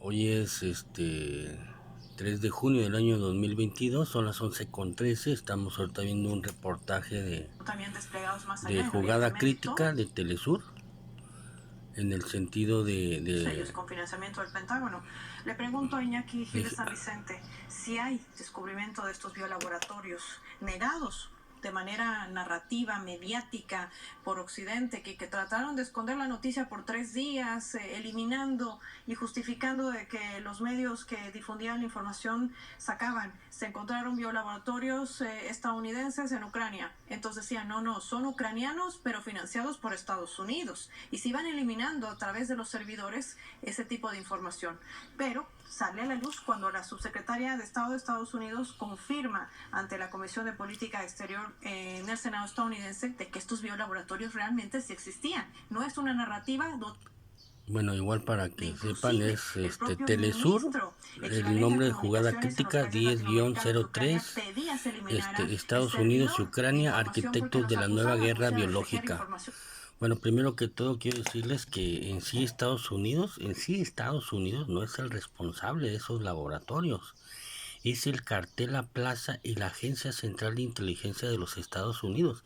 Hoy es 3 de junio del año 2022, son las 11:13. Estamos ahorita viendo un reportaje también desplegados más de allá en jugada Oriente Médico, crítica de Telesur, en el sentido ellos con financiamiento del Pentágono. Le pregunto a Iñaki Gil de San Vicente si hay descubrimiento de estos biolaboratorios negados de manera narrativa, mediática, por Occidente, que trataron de esconder la noticia por 3 días, eliminando y justificando de que los medios que difundían la información sacaban. Se encontraron biolaboratorios estadounidenses en Ucrania. Entonces decían, no, son ucranianos, pero financiados por Estados Unidos. Y se iban eliminando a través de los servidores ese tipo de información. Pero sale a la luz cuando la subsecretaria de Estado de Estados Unidos confirma ante la Comisión de Política Exterior en el Senado estadounidense de que estos biolaboratorios realmente sí existían. No es una narrativa. Bueno, igual para que sepan, es Telesur, el nombre de jugada crítica 10-03, Estados Unidos y Ucrania, arquitectos de la nueva guerra biológica. Bueno, primero que todo quiero decirles que Estados Unidos no es el responsable de esos laboratorios. Es el cartel La Plaza y la Agencia Central de Inteligencia de los Estados Unidos.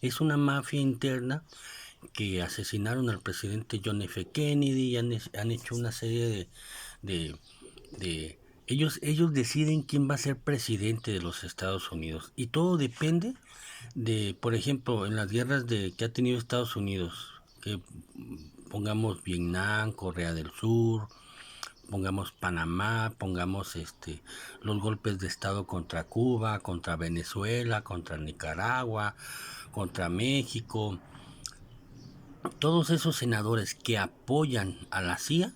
Es una mafia interna que asesinaron al presidente John F. Kennedy y han hecho una serie de, de ellos deciden quién va a ser presidente de los Estados Unidos. Y todo depende de, por ejemplo, en las guerras que ha tenido Estados Unidos, que pongamos Vietnam, Corea del Sur, pongamos Panamá, pongamos los golpes de estado contra Cuba, contra Venezuela, contra Nicaragua, contra México. Todos esos senadores que apoyan a la CIA,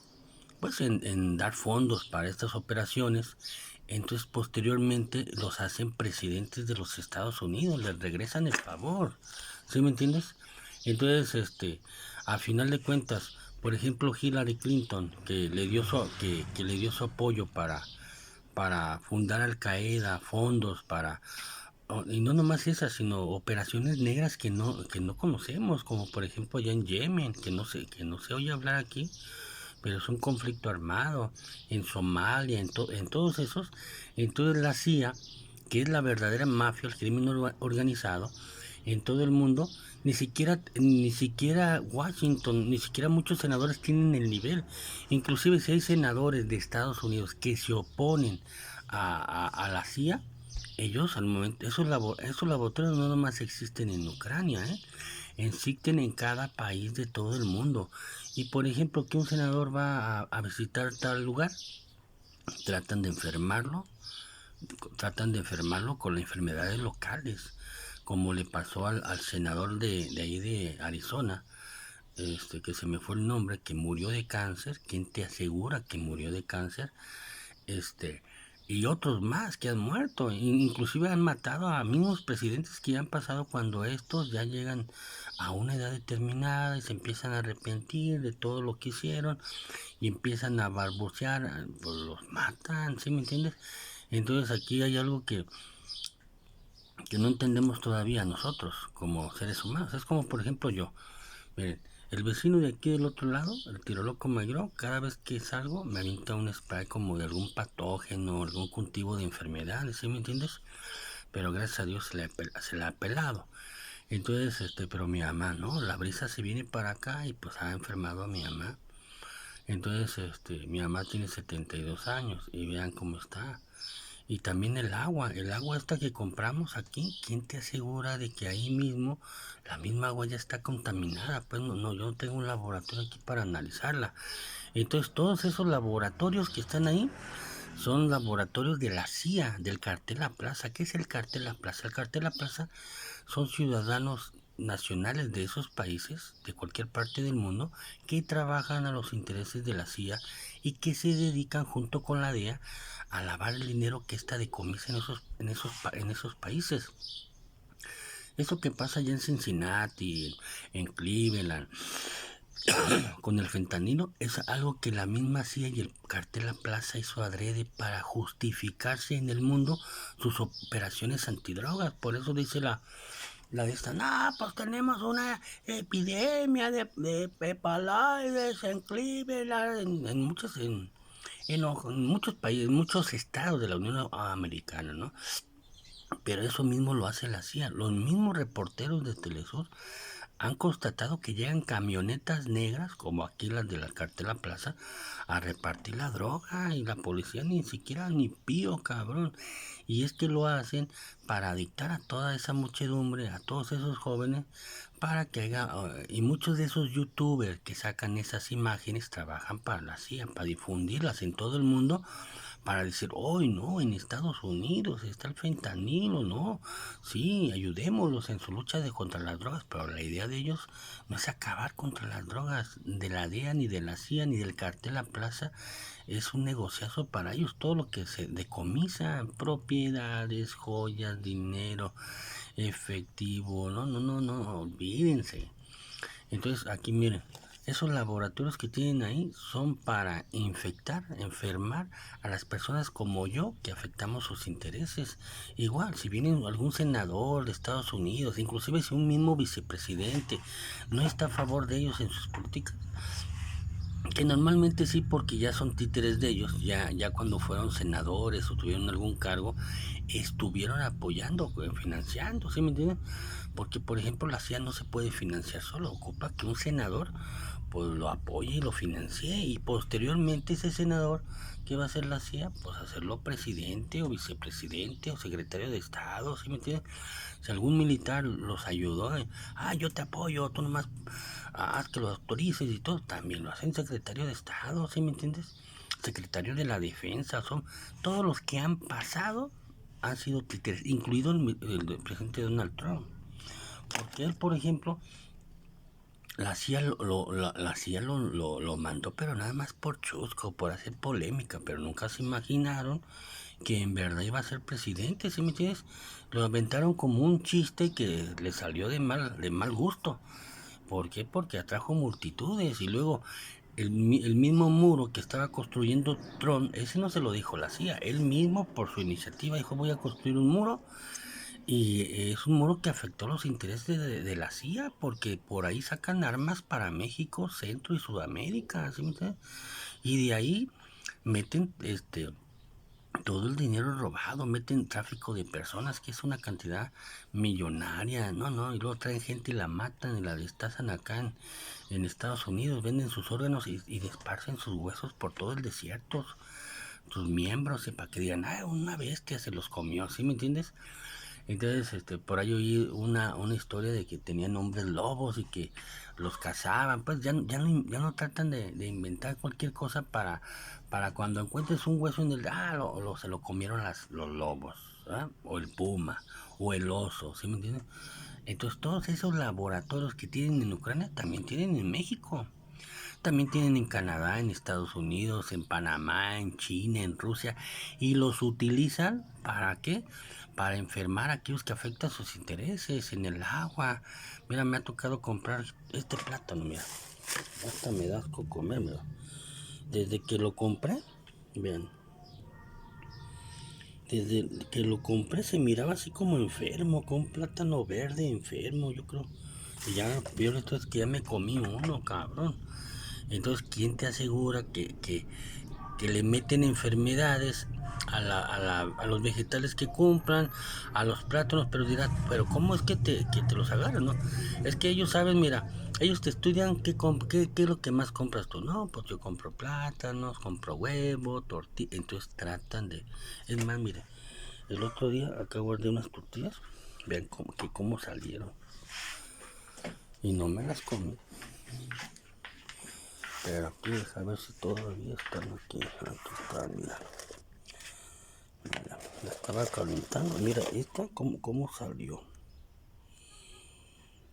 pues en dar fondos para estas operaciones, entonces posteriormente los hacen presidentes de los Estados Unidos, les regresan el favor, ¿sí me entiendes? Entonces, a final de cuentas, por ejemplo, Hillary Clinton, que le dio su apoyo para fundar Al Qaeda, fondos para, y no nomás esas, sino operaciones negras que no conocemos, como por ejemplo allá en Yemen, que no se oye hablar aquí, pero es un conflicto armado, en Somalia, en todos esos. Entonces la CIA, que es la verdadera mafia, el crimen organizado, en todo el mundo, ni siquiera Washington, ni siquiera muchos senadores tienen el nivel. Inclusive si hay senadores de Estados Unidos que se oponen a la CIA, ellos al momento, esos laboratorios no nomás existen en Ucrania, existen en cada país de todo el mundo. Y por ejemplo, que un senador va a visitar tal lugar, tratan de enfermarlo, tratan de enfermarlo con las enfermedades locales, como le pasó al senador de ahí de Arizona, que se me fue el nombre, que murió de cáncer. ¿Quién te asegura que murió de cáncer? este, y otros más que han muerto, inclusive han matado a mismos presidentes que ya han pasado cuando estos ya llegan a una edad determinada y se empiezan a arrepentir de todo lo que hicieron y empiezan a balbucear, pues los matan, ¿sí me entiendes? Entonces aquí hay algo que no entendemos todavía nosotros como seres humanos. Es como por ejemplo yo. Miren, el vecino de aquí del otro lado, el tiroloco mayor, cada vez que salgo me avienta un spray como de algún patógeno, algún cultivo de enfermedades, ¿sí me entiendes? Pero gracias a Dios se la ha pelado. Entonces, pero mi mamá, ¿no? La brisa se viene para acá y pues ha enfermado a mi mamá. Entonces, mi mamá tiene 72 años y vean cómo está. Y también el agua esta que compramos aquí, ¿quién te asegura de que ahí mismo la misma agua ya está contaminada? Pues no, yo no tengo un laboratorio aquí para analizarla. Entonces todos esos laboratorios que están ahí son laboratorios de la CIA, del cartel La Plaza. ¿Qué es el cartel La Plaza? El cartel La Plaza son ciudadanos nacionales de esos países, de cualquier parte del mundo, que trabajan a los intereses de la CIA y que se dedican junto con la DEA a lavar el dinero que está decomisa en esos países. Eso que pasa allá en Cincinnati, en Cleveland, con el fentanilo, es algo que la misma CIA y el cartel La Plaza hizo adrede para justificarse en el mundo sus operaciones antidrogas. Por eso dice la de esta, no, pues tenemos una epidemia de pepaloides en Cleveland, en muchas, en muchos países, muchos estados de la Unión Americana, ¿no? Pero eso mismo lo hace la CIA. Los mismos reporteros de Telesur han constatado que llegan camionetas negras, como aquí las de la Cartela Plaza, a repartir la droga y la policía ni siquiera ni pío, cabrón. Y es que lo hacen para dictar a toda esa muchedumbre, a todos esos jóvenes, para que haga... Y muchos de esos youtubers que sacan esas imágenes trabajan para la CIA, para difundirlas en todo el mundo, para decir, hoy no, en Estados Unidos está el fentanilo, no, sí, ayudémoslos en su lucha contra las drogas, pero la idea de ellos no es acabar contra las drogas de la DEA, ni de la CIA, ni del cartel La Plaza, es un negociazo para ellos, todo lo que se decomisa, propiedades, joyas, dinero, efectivo, no, no, no, no, olvídense. Entonces, aquí miren, esos laboratorios que tienen ahí son para infectar, enfermar a las personas como yo que afectamos sus intereses. Igual, si viene algún senador de Estados Unidos, inclusive si un mismo vicepresidente no está a favor de ellos en sus políticas, que normalmente sí, porque ya son títeres de ellos, ya cuando fueron senadores o tuvieron algún cargo, estuvieron apoyando, financiando, ¿sí me entienden? Porque, por ejemplo, la CIA no se puede financiar solo, ocupa que un senador pues lo apoye y lo financie, y posteriormente ese senador, ¿qué va a hacer la CIA? Pues hacerlo presidente o vicepresidente o secretario de Estado, ¿sí me entienden? Si algún militar los ayudó, yo te apoyo, tú nomás haz que lo autorices y todo, también lo hacen secretario de Estado, ¿sí me entiendes? Secretario de la Defensa, son todos los que han pasado han sido títeres, incluido el presidente Donald Trump. Porque él, por ejemplo, la CIA la CIA lo mandó, pero nada más por chusco, por hacer polémica, pero nunca se imaginaron que en verdad iba a ser presidente, ¿sí me entiendes? Lo aventaron como un chiste que le salió de mal gusto. ¿Por qué? Porque atrajo multitudes, y luego el mismo muro que estaba construyendo Trump, ese no se lo dijo la CIA, él mismo por su iniciativa dijo, voy a construir un muro, y es un muro que afectó los intereses de la CIA, porque por ahí sacan armas para México, Centro y Sudamérica, ¿sí me entiendes? Y de ahí meten todo el dinero robado, meten tráfico de personas, que es una cantidad millonaria, no, no, y luego traen gente y la matan y la destazan acá en Estados Unidos, venden sus órganos y esparcen sus huesos por todo el desierto, sus miembros, y para que digan, una bestia se los comió, ¿sí me entiendes? Entonces, por ahí oí una historia de que tenían hombres lobos y que los cazaban. Pues ya no tratan de inventar cualquier cosa para cuando encuentres un hueso en el... se lo comieron los lobos, ¿verdad? O el puma, o el oso, ¿sí me entiendes? Entonces, todos esos laboratorios que tienen en Ucrania también tienen en México. También tienen en Canadá, en Estados Unidos, en Panamá, en China, en Rusia, y los utilizan ¿para qué? Para enfermar a aquellos que afectan sus intereses en el agua. Mira, me ha tocado comprar este plátano, mira. Hasta me da asco comérmelo. Desde que lo compré, vean, desde que lo compré se miraba así como enfermo, con un plátano verde enfermo, yo creo. Y ya, vio esto es que ya me comí uno, cabrón. Entonces, ¿quién te asegura que le meten enfermedades a los vegetales que compran, a los plátanos? Pero dirás, pero ¿cómo es que te los agarran, no? Es que ellos saben, mira, ellos te estudian qué es lo que más compras tú. No, pues yo compro plátanos, compro huevo, tortilla, entonces tratan de... Es más, mire, el otro día acá guardé unas tortillas, vean cómo salieron, y no me las comí. Pero aquí deja ver si todavía están aquí. Aquí están, mira. Mira, la estaba calentando. Mira, esta cómo salió.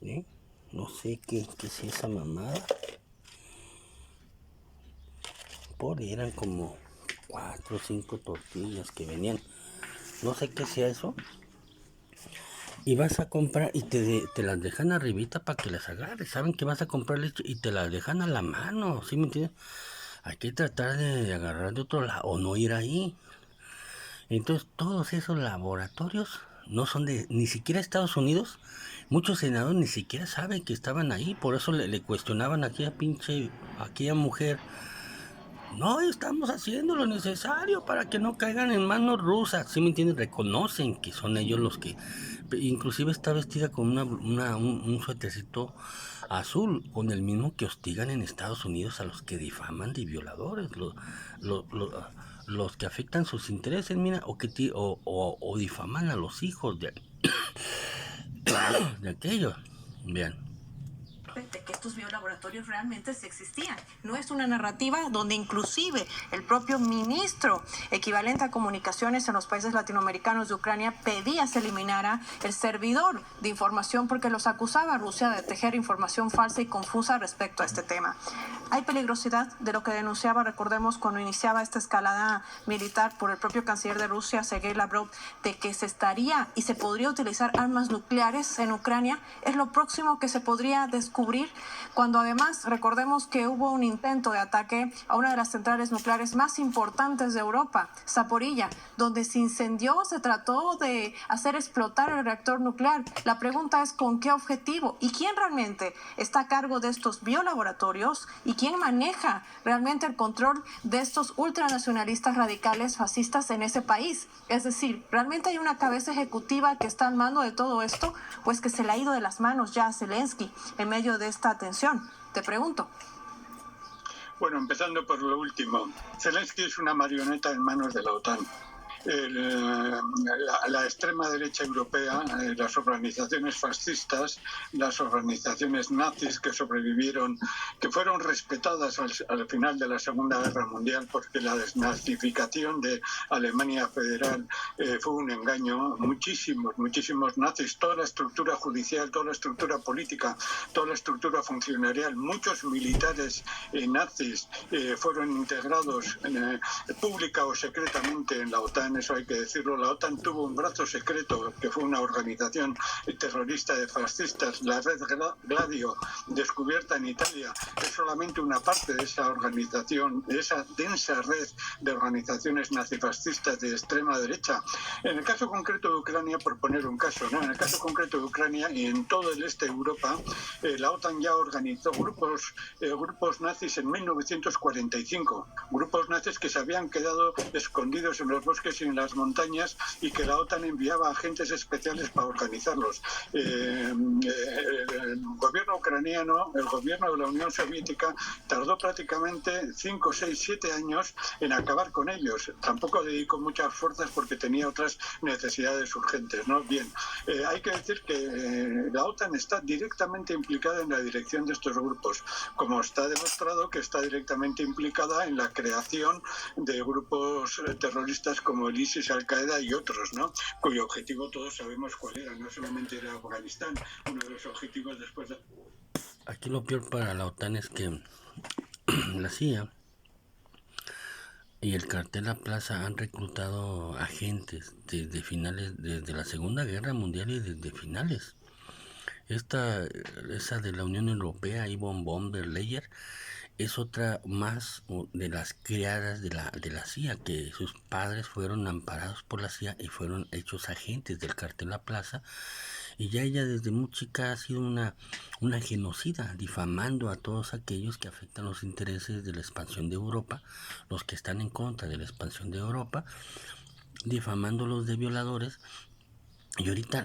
¿Sí? No sé qué es esa mamada. Eran como 4 o 5 tortillas que venían. No sé qué sea eso. Y vas a comprar y te las dejan arribita para que las agarres. Saben que vas a comprar leche y te las dejan a la mano. ¿Sí me entiendes? Hay que tratar de agarrar de otro lado o no ir ahí. Entonces, todos esos laboratorios no son ni siquiera Estados Unidos. Muchos senadores ni siquiera saben que estaban ahí. Por eso le cuestionaban a aquella mujer No, estamos haciendo lo necesario para que no caigan en manos rusas. ¿Sí me entiendes? Reconocen que son ellos los que... Inclusive está vestida con un suétercito azul, con el mismo que hostigan en Estados Unidos a los que difaman de violadores, lo- lo- los que afectan sus intereses, mira, o difaman a los hijos de aquellos. Bien. De que estos biolaboratorios realmente sí existían. No es una narrativa donde inclusive el propio ministro equivalente a comunicaciones en los países latinoamericanos de Ucrania pedía se eliminara el servidor de información porque los acusaba a Rusia de tejer información falsa y confusa respecto a este tema. Hay peligrosidad de lo que denunciaba, recordemos, cuando iniciaba esta escalada militar por el propio canciller de Rusia, Sergei Lavrov, de que se estaría y se podría utilizar armas nucleares en Ucrania. Es lo próximo que se podría descubrir cuando además recordemos que hubo un intento de ataque a una de las centrales nucleares más importantes de Europa, Zaporilla, donde se incendió, se trató de hacer explotar el reactor nuclear. La pregunta es ¿con qué objetivo? ¿Y quién realmente está a cargo de estos biolaboratorios? ¿Y quién maneja realmente el control de estos ultranacionalistas radicales fascistas en ese país? Es decir, ¿realmente hay una cabeza ejecutiva que está al mando de todo esto? Pues que se le ha ido de las manos ya a Zelensky en medio de esta tensión. Te pregunto. Bueno, empezando por lo último. Zelensky es una marioneta en manos de la OTAN. La extrema derecha europea, las organizaciones fascistas, las organizaciones nazis que sobrevivieron, que fueron respetadas al final de la Segunda Guerra Mundial porque la desnazificación de Alemania Federal fue un engaño. Muchísimos nazis, toda la estructura judicial, toda la estructura política, toda la estructura funcionarial, muchos militares nazis fueron integrados pública o secretamente en la OTAN. Eso hay que decirlo. La OTAN tuvo un brazo secreto que fue una organización terrorista de fascistas, la Red Gladio, descubierta en Italia. Es solamente una parte de esa organización, de esa densa red de organizaciones nazifascistas de extrema derecha. En el caso concreto de Ucrania, por poner un caso, ¿no? En el caso concreto de Ucrania y en todo el este de Europa, la OTAN ya organizó grupos nazis en 1945, grupos nazis que se habían quedado escondidos en los bosques y en las montañas y que la OTAN enviaba agentes especiales para organizarlos. El gobierno ucraniano, el gobierno de la Unión Soviética tardó prácticamente 5, 6, 7 años en acabar con ellos. Tampoco dedicó muchas fuerzas porque tenía otras necesidades urgentes, ¿no? Bien, hay que decir que la OTAN está directamente implicada en la dirección de estos grupos, como está demostrado que está directamente implicada en la creación de grupos terroristas como el ISIS, Al-Qaeda y otros, ¿no? Cuyo objetivo todos sabemos cuál era, no solamente era Afganistán, uno de los objetivos después de... Aquí lo peor para la OTAN es que la CIA y el cartel La Plaza han reclutado agentes desde la Segunda Guerra Mundial y desde finales. Esa de la Unión Europea, Yvonne von der Leyen, es otra más de las criadas de la CIA, que sus padres fueron amparados por la CIA y fueron hechos agentes del cartel La Plaza. Y ya ella desde muy chica ha sido una genocida, difamando a todos aquellos que afectan los intereses de la expansión de Europa, los que están en contra de la expansión de Europa, difamándolos de violadores. Y ahorita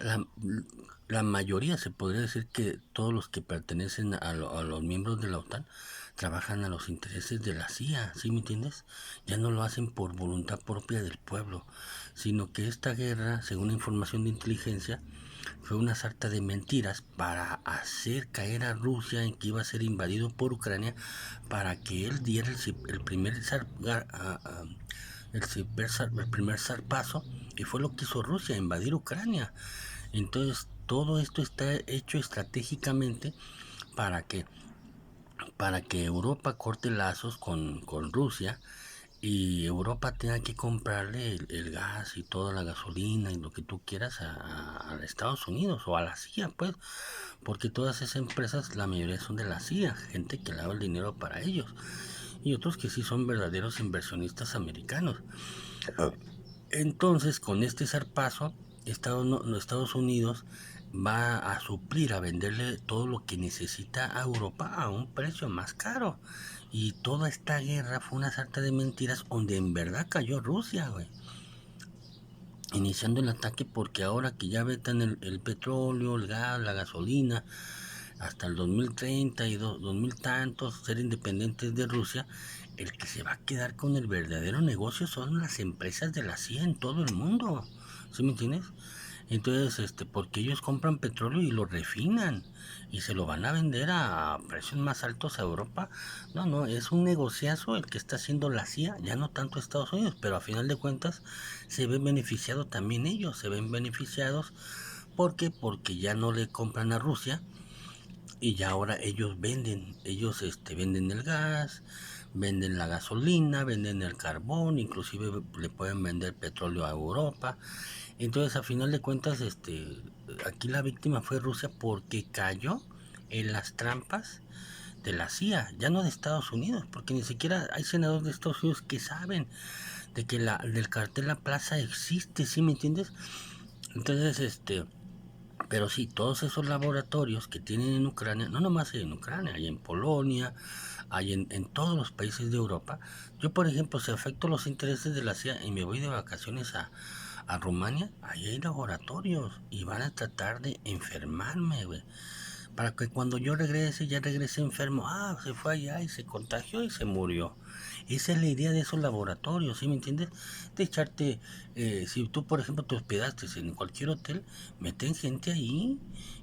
la mayoría, se podría decir que todos los que pertenecen a los miembros de la OTAN trabajan a los intereses de la CIA, ¿sí me entiendes? Ya no lo hacen por voluntad propia del pueblo, sino que esta guerra, según información de inteligencia, fue una sarta de mentiras para hacer caer a Rusia en que iba a ser invadido por Ucrania, para que él diera el primer zarpazo, y fue lo que hizo Rusia, invadir Ucrania. Entonces todo esto está hecho estratégicamente para que Europa corte lazos con Rusia, y Europa tenga que comprarle el gas y toda la gasolina y lo que tú quieras a Estados Unidos o a la CIA, pues, porque todas esas empresas, la mayoría son de la CIA, gente que lava el dinero para ellos, y otros que sí son verdaderos inversionistas americanos. Entonces, con este zarpazo, Estados Unidos va a suplir, a venderle todo lo que necesita a Europa a un precio más caro. Y toda esta guerra fue una sarta de mentiras donde en verdad cayó Rusia, güey. Iniciando el ataque porque ahora que ya vetan el petróleo, el gas, la gasolina, hasta el 2030 y 2000 tantos, ser independientes de Rusia, el que se va a quedar con el verdadero negocio son las empresas de la CIA en todo el mundo. ¿Sí me entiendes? Entonces, porque ellos compran petróleo y lo refinan y se lo van a vender a precios más altos a Europa. No, no, es un negociazo el que está haciendo la CIA, ya no tanto Estados Unidos, pero a final de cuentas se ven beneficiados también ellos, se ven beneficiados. ¿Por qué? Porque ya no le compran a Rusia y ya ahora ellos venden, venden el gas, venden la gasolina, venden el carbón, inclusive le pueden vender petróleo a Europa. Entonces, a final de cuentas, aquí la víctima fue Rusia porque cayó en las trampas de la CIA, ya no de Estados Unidos, porque ni siquiera hay senadores de Estados Unidos que saben de que del cartel La Plaza existe, ¿sí me entiendes? Entonces, pero sí, todos esos laboratorios que tienen en Ucrania, no nomás hay en Ucrania, hay en Polonia, hay en todos los países de Europa. Yo, por ejemplo, si afecto los intereses de la CIA y me voy de vacaciones a Rumania, ahí hay laboratorios y van a tratar de enfermarme, güey. Para que cuando yo regrese, ya regrese enfermo. Ah, se fue allá y se contagió y se murió. Esa es la idea de esos laboratorios, ¿sí me entiendes? De echarte, si tú por ejemplo te hospedaste en cualquier hotel, meten gente ahí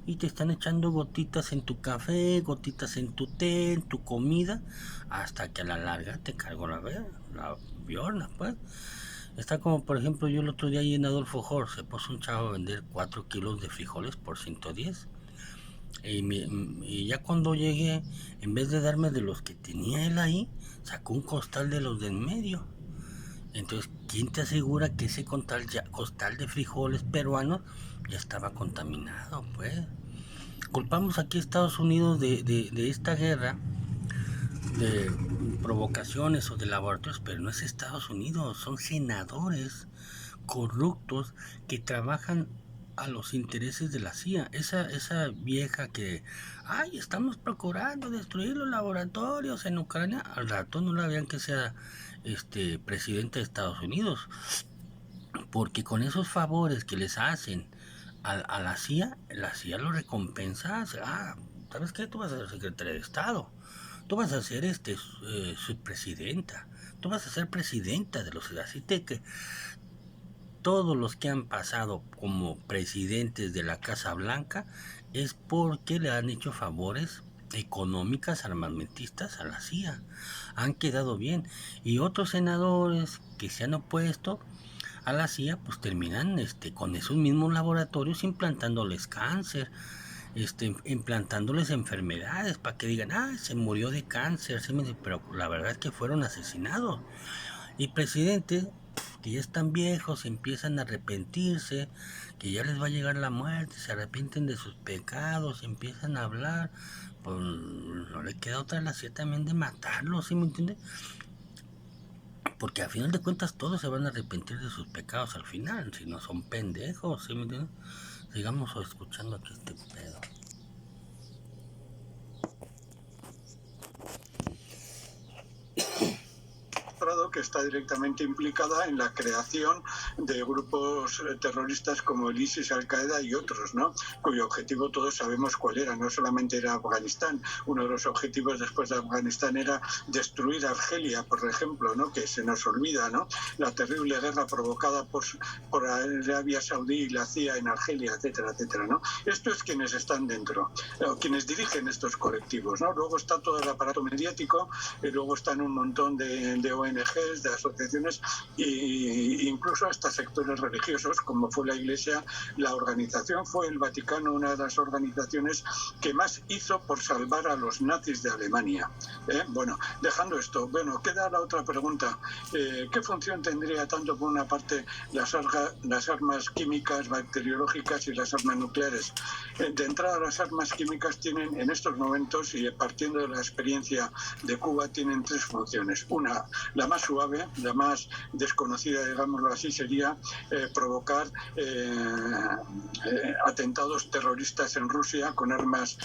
y te están echando gotitas en tu café, gotitas en tu té, en tu comida, hasta que a la larga te cargó la viorna, pues. Está como por ejemplo yo el otro día ahí en Adolfo Jor, se puso un chavo a vender 4 kilos de frijoles por 110. Y ya cuando llegué, en vez de darme de los que tenía él ahí, sacó un costal de los del medio. Entonces, ¿quién te asegura que ese costal de frijoles peruanos ya estaba contaminado? Pues culpamos aquí a Estados Unidos de esta guerra, de provocaciones o de laboratorios, pero no es Estados Unidos, son senadores corruptos que trabajan a los intereses de la CIA. Esa vieja que, ay, estamos procurando destruir los laboratorios en Ucrania, al rato no la vean que sea presidente de Estados Unidos, porque con esos favores que les hacen a la CIA lo recompensa. Ah, ¿sabes qué? Tú vas a ser secretaria de Estado, tú vas a ser subpresidenta, tú vas a ser presidenta de los... Así que todos los que han pasado como presidentes de la Casa Blanca es porque le han hecho favores económicas armamentistas a la CIA. Han quedado bien. Y otros senadores que se han opuesto a la CIA, pues terminan con esos mismos laboratorios implantándoles cáncer, implantándoles enfermedades para que digan, ah, se murió de cáncer, pero la verdad es que fueron asesinados. Y presidentes que ya están viejos, empiezan a arrepentirse, que ya les va a llegar la muerte, se arrepienten de sus pecados, empiezan a hablar, pues no le queda otra a la CIA también de matarlos, ¿sí me entiende? Porque a final de cuentas todos se van a arrepentir de sus pecados al final, si no son pendejos, ¿sí me entiende? Sigamos escuchando aquí este pedo. Que está directamente implicada en la creación de grupos terroristas como el ISIS, Al-Qaeda y otros, ¿no? Cuyo objetivo todos sabemos cuál era, no solamente era Afganistán, uno de los objetivos después de Afganistán era destruir Argelia, por ejemplo, ¿no? Que se nos olvida, ¿no? La terrible guerra provocada por Arabia Saudí y la CIA en Argelia, etcétera, etcétera, ¿no? Esto es quienes están dentro, quienes dirigen estos colectivos, ¿no? Luego está todo el aparato mediático, y luego están un montón de ONGs, de asociaciones e incluso hasta sectores religiosos, como fue la Iglesia. La organización fue el Vaticano, una de las organizaciones que más hizo por salvar a los nazis de Alemania. Bueno, dejando esto, bueno, queda la otra pregunta. ¿Qué función tendría tanto por una parte las armas químicas, bacteriológicas y las armas nucleares? De entrada, las armas químicas tienen en estos momentos, y partiendo de la experiencia de Cuba, tienen tres funciones. Una, la más suave, la más desconocida, digámoslo así, sería provocar atentados terroristas en Rusia con armas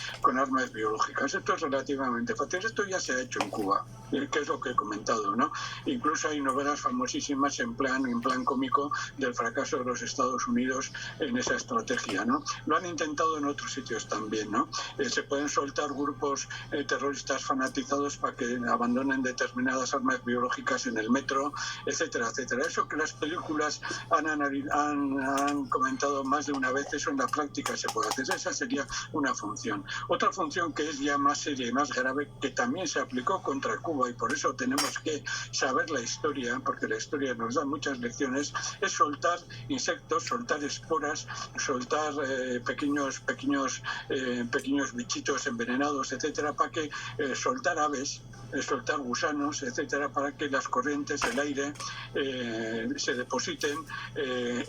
biológicas. Esto es relativamente fácil. Esto ya se ha hecho en Cuba. que es lo que he comentado, ¿no? Incluso hay novelas famosísimas en plan cómico del fracaso de los Estados Unidos en esa estrategia, ¿no? Lo han intentado en otros sitios también, ¿no? Se pueden soltar grupos terroristas fanatizados para que abandonen determinadas armas biológicas en el metro, etcétera, etcétera. Eso que las películas han comentado más de una vez, eso en la práctica se puede hacer. Esa sería una función. Otra función que es ya más seria y más grave, que también se aplicó contra Cuba, y por eso tenemos que saber la historia, porque la historia nos da muchas lecciones, es soltar insectos, soltar esporas, soltar pequeños bichitos envenenados, etcétera, para que soltar aves, soltar gusanos, etcétera, para que las corrientes, el aire se depositen,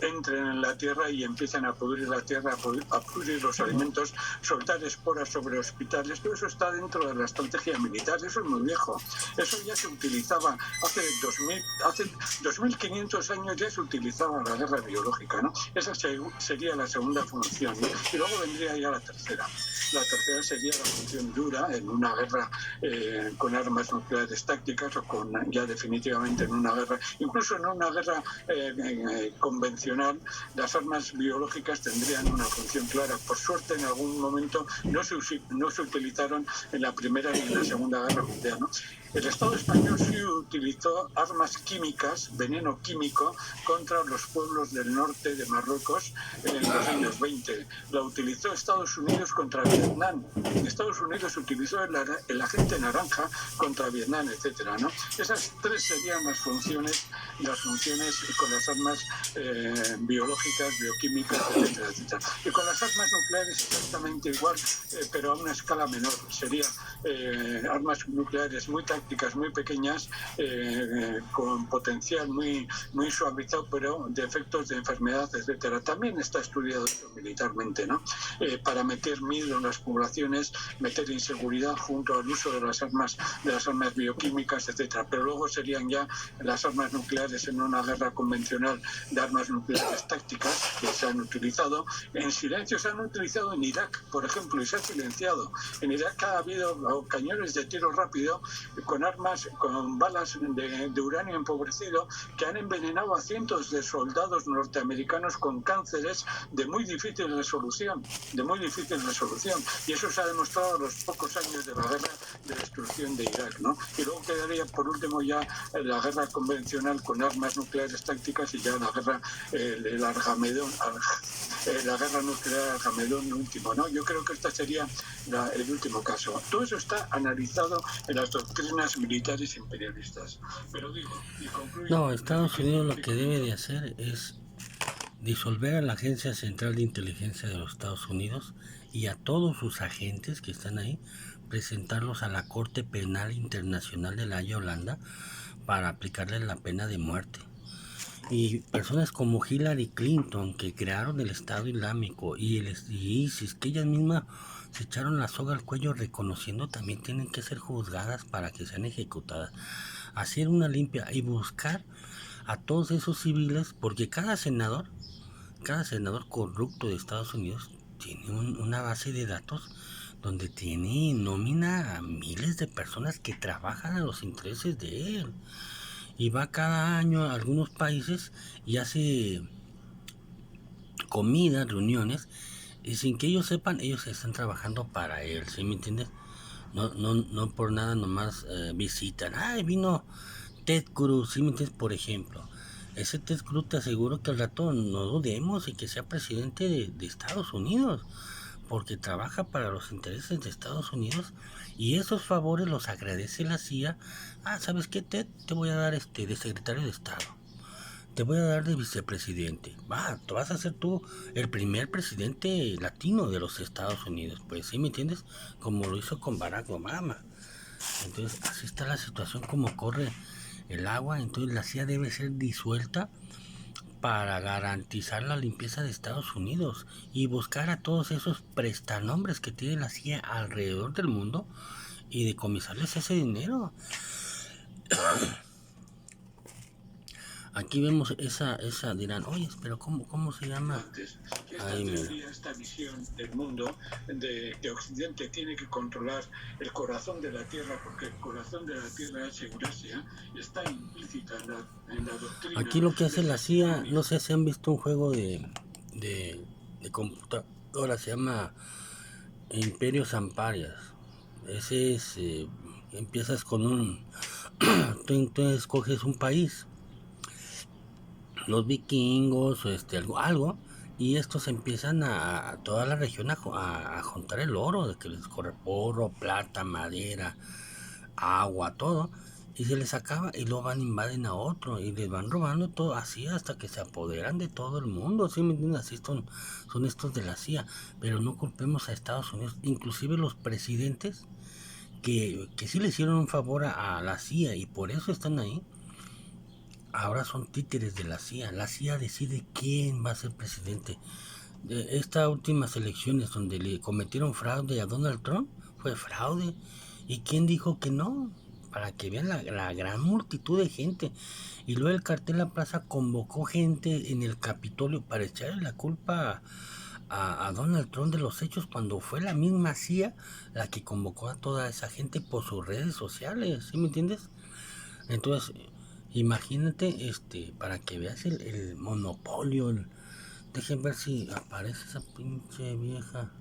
entren en la tierra y empiecen a pudrir la tierra, a pudrir los alimentos, soltar esporas sobre hospitales. Todo eso está dentro de la estrategia militar. Eso es muy viejo. Eso ya se utilizaba hace 2500 años, ya se utilizaba la guerra biológica, ¿no? Esa sería la segunda función, ¿no? Y luego vendría ya la tercera. La tercera sería la función dura en una guerra con armas nucleares tácticas, o ya definitivamente en una guerra, incluso en una guerra convencional. Las armas biológicas tendrían una función clara. Por suerte, en algún momento no se utilizaron en la Primera ni en la Segunda Guerra Mundial, ¿no? El Estado español sí utilizó armas químicas, veneno químico, contra los pueblos del norte de Marruecos en los años 20. La utilizó Estados Unidos contra Vietnam. Estados Unidos utilizó el agente naranja contra Vietnam, etcétera, ¿no? Esas tres serían las funciones con las armas biológicas, bioquímicas, etcétera, etcétera. Y con las armas nucleares exactamente igual, pero a una escala menor. Sería armas nucleares muy tácticas, muy pequeñas, con potencial muy suavizado, pero de efectos de enfermedad, etcétera. También está estudiado eso militarmente, ¿no? Para meter miedo en las poblaciones, meter inseguridad junto al uso de las armas bioquímicas, etcétera. Pero luego serían ya las armas nucleares en una guerra convencional, de armas nucleares tácticas que se han utilizado. En silencio se han utilizado en Irak, por ejemplo, y se ha silenciado. En Irak ha habido cañones de tiro rápido con balas de uranio empobrecido, que han envenenado a cientos de soldados norteamericanos con cánceres de muy difícil resolución. Y eso se ha demostrado a los pocos años de la guerra de destrucción de Irak, ¿no? Y luego quedaría por último ya la guerra convencional con armas nucleares tácticas, y ya la guerra la guerra nuclear Armagedón último, ¿no? Yo creo que este sería el último caso. Todo eso está analizado en las doctrinas militares imperialistas. Pero digo, y concluyo... No, Estados Unidos lo que debe de hacer es disolver a la Agencia Central de Inteligencia de los Estados Unidos y a todos sus agentes que están ahí, presentarlos a la Corte Penal Internacional de La Haya, Holanda, para aplicarles la pena de muerte. Y personas como Hillary Clinton, que crearon el Estado Islámico y ISIS, que ellas mismas se echaron la soga al cuello reconociendo, también tienen que ser juzgadas para que sean ejecutadas. Hacer una limpia y buscar a todos esos civiles, porque cada senador corrupto de Estados Unidos tiene una base de datos donde tiene nómina a miles de personas que trabajan a los intereses de él. Y va cada año a algunos países y hace comidas, reuniones, y sin que ellos sepan, ellos están trabajando para él, ¿sí me entiendes? No por nada nomás visitan. Ay, vino Ted Cruz, ¿sí me entiendes? Por ejemplo, ese Ted Cruz, te aseguro que al rato no dudemos y que sea presidente de Estados Unidos, porque trabaja para los intereses de Estados Unidos, y esos favores los agradece la CIA. ¿Sabes qué, Ted? Te voy a dar de secretario de Estado, te voy a dar de vicepresidente, tú vas a ser tú el primer presidente latino de los Estados Unidos, pues, ¿sí me entiendes? Como lo hizo con Barack Obama. Entonces, así está la situación, como corre el agua. Entonces la CIA debe ser disuelta para garantizar la limpieza de Estados Unidos y buscar a todos esos prestanombres que tiene la CIA alrededor del mundo y decomisarles ese dinero. Aquí vemos esa dirán, oye, pero ¿cómo se llama? Antes, esta Ahí mira. teoría, esta visión del mundo de que Occidente tiene que controlar el corazón de la Tierra, porque el corazón de la Tierra es Eurasia, está implícita en la doctrina. Aquí lo que hace la CIA, no sé si han visto un juego de computadora, se llama Imperios Amparias. Ese es, empiezas con tú escoges un país, los vikingos o algo, y estos empiezan a toda la región a juntar el oro, de que les corre oro, plata, madera, agua, todo, y se les acaba y luego van invaden a otro y les van robando todo así hasta que se apoderan de todo el mundo, ¿sí me entiendes? Así son estos de la CIA, pero no culpemos a Estados Unidos, inclusive los presidentes que sí le hicieron un favor a la CIA y por eso están ahí. Ahora son títeres de la CIA. La CIA decide quién va a ser presidente. Estas últimas elecciones donde le cometieron fraude a Donald Trump, fue fraude. ¿Y quién dijo que no? Para que vean la gran multitud de gente. Y luego el cartel La Plaza convocó gente en el Capitolio para echarle la culpa a Donald Trump de los hechos cuando fue la misma CIA la que convocó a toda esa gente por sus redes sociales. ¿Sí me entiendes? Entonces, imagínate, para que veas el monopolio. Dejen ver si aparece esa pinche vieja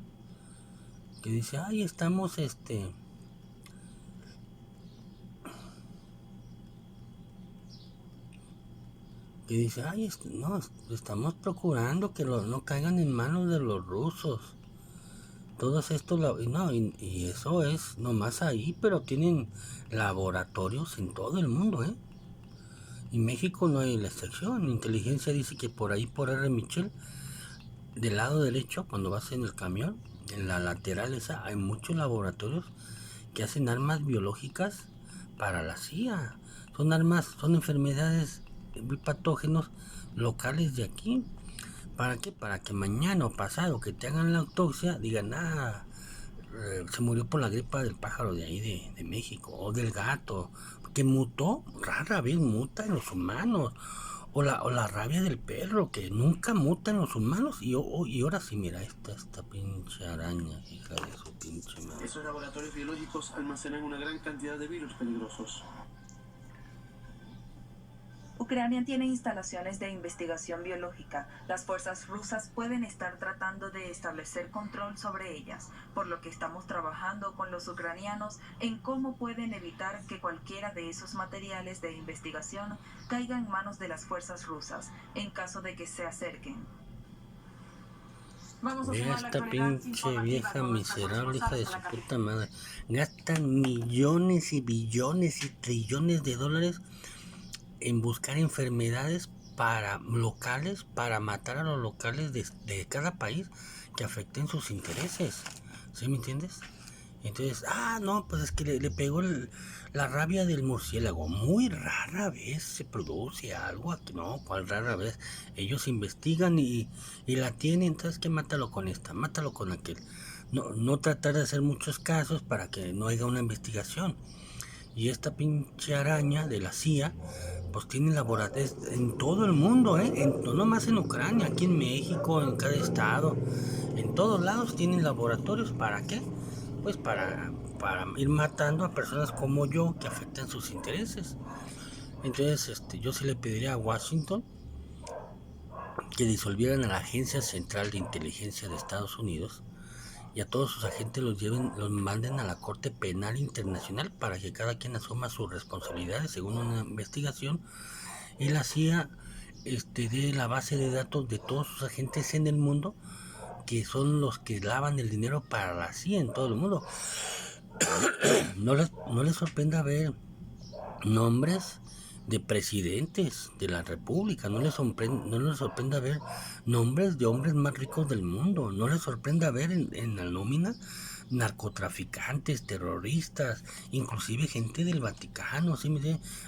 que dice, ay, estamos, que dice, ay, no, estamos procurando que no caigan en manos de los rusos. Todos estos, no, y eso es nomás ahí, pero tienen laboratorios en todo el mundo, ¿eh? Y México no hay la excepción. Inteligencia dice que por ahí, por R. Michel, del lado derecho, cuando vas en el camión, en la lateral esa, hay muchos laboratorios que hacen armas biológicas para la CIA. Son enfermedades muy patógenos locales de aquí. ¿Para qué? Para que mañana o pasado que te hagan la autopsia digan, se murió por la gripa del pájaro de ahí de México, o del gato, que mutó, rara vez muta en los humanos, o la rabia del perro, que nunca muta en los humanos, y ahora sí, mira, esta pinche araña, hija de su pinche madre. Esos laboratorios biológicos almacenan una gran cantidad de virus peligrosos. Ucrania tiene instalaciones de investigación biológica. Las fuerzas rusas pueden estar tratando de establecer control sobre ellas, por lo que estamos trabajando con los ucranianos en cómo pueden evitar que cualquiera de esos materiales de investigación caiga en manos de las fuerzas rusas, en caso de que se acerquen. Mira esta pinche vieja miserable, hija de su puta madre. Gastan millones y billones y trillones de dólares en buscar enfermedades locales, para matar a los locales de cada país que afecten sus intereses. ¿Sí me entiendes? Entonces, no, pues es que le pegó la rabia del murciélago. Muy rara vez se produce algo aquí. No, ¿cuál rara vez? Ellos investigan y la tienen. Entonces, que mátalo con esta, mátalo con aquel. No tratar de hacer muchos casos para que no haya una investigación. Y esta pinche araña de la CIA, pues tiene laboratorios en todo el mundo, no nomás en Ucrania, aquí en México, en cada estado, en todos lados tienen laboratorios. ¿Para qué? Pues para ir matando a personas como yo que afectan sus intereses. Entonces, yo sí le pediría a Washington que disolvieran a la Agencia Central de Inteligencia de Estados Unidos y a todos sus agentes los manden a la Corte Penal Internacional para que cada quien asuma sus responsabilidades según una investigación, y la CIA dé la base de datos de todos sus agentes en el mundo, que son los que lavan el dinero para la CIA en todo el mundo. No les sorprenda ver nombres de presidentes de la república, no les sorprenda ver nombres de hombres más ricos del mundo, no les sorprenda ver en la nómina narcotraficantes, terroristas, inclusive gente del Vaticano. ¿Sí?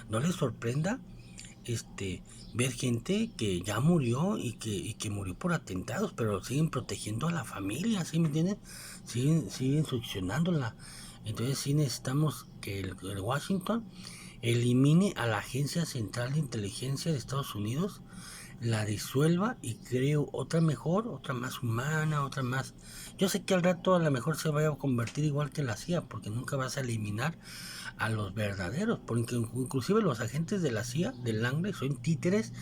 No les sorprenda ver gente que ya murió y que murió por atentados, pero siguen protegiendo a la familia. ¿Sí me entienden? Siguen succionándola. Entonces sí necesitamos que el Washington elimine a la Agencia Central de Inteligencia de Estados Unidos, la disuelva y cree otra mejor, otra más humana, otra más... Yo sé que al rato a lo mejor se vaya a convertir igual que la CIA, porque nunca vas a eliminar a los verdaderos, porque inclusive los agentes de la CIA, del Langley, son títeres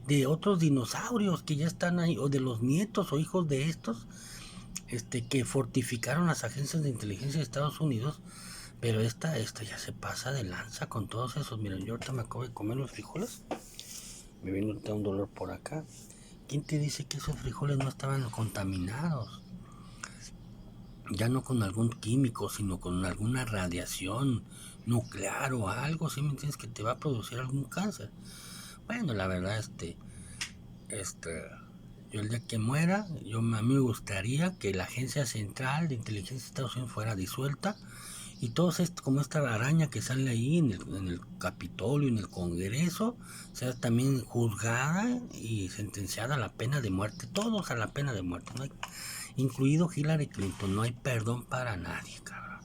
de otros dinosaurios que ya están ahí, o de los nietos o hijos de estos, que fortificaron las agencias de inteligencia de Estados Unidos. Pero esta ya se pasa de lanza con todos esos. Miren, yo ahorita me acabo de comer los frijoles. Me viene ahorita un dolor por acá. ¿Quién te dice que esos frijoles no estaban contaminados? Ya no con algún químico, sino con alguna radiación nuclear o algo, ¿sí me entiendes? Que te va a producir algún cáncer. Bueno, la verdad, yo el día que muera, a mí me gustaría que la Agencia Central de Inteligencia de Estados Unidos fuera disuelta y todos como esta araña que sale ahí en el Capitolio, en el Congreso, sea también juzgada y sentenciada a la pena de muerte, todos a la pena de muerte, ¿no? Incluido Hillary Clinton, no hay perdón para nadie, cabrón.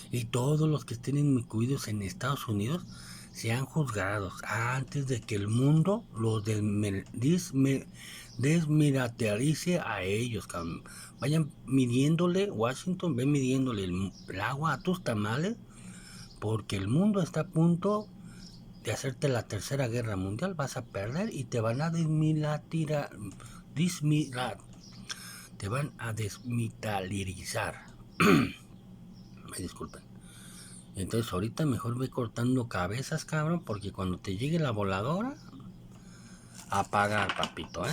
Y todos los que estén incluidos en Estados Unidos sean juzgados antes de que el mundo los desmilitarice a ellos, cabrón. Vayan midiéndole, Washington, ven midiéndole el agua a tus tamales, porque el mundo está a punto de hacerte la tercera guerra mundial, vas a perder y te van a desmilitarizar. Me disculpen. Entonces ahorita mejor ve cortando cabezas, cabrón, porque cuando te llegue la voladora, a pagar, papito,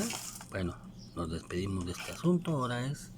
Bueno, nos despedimos de este asunto. Ahora es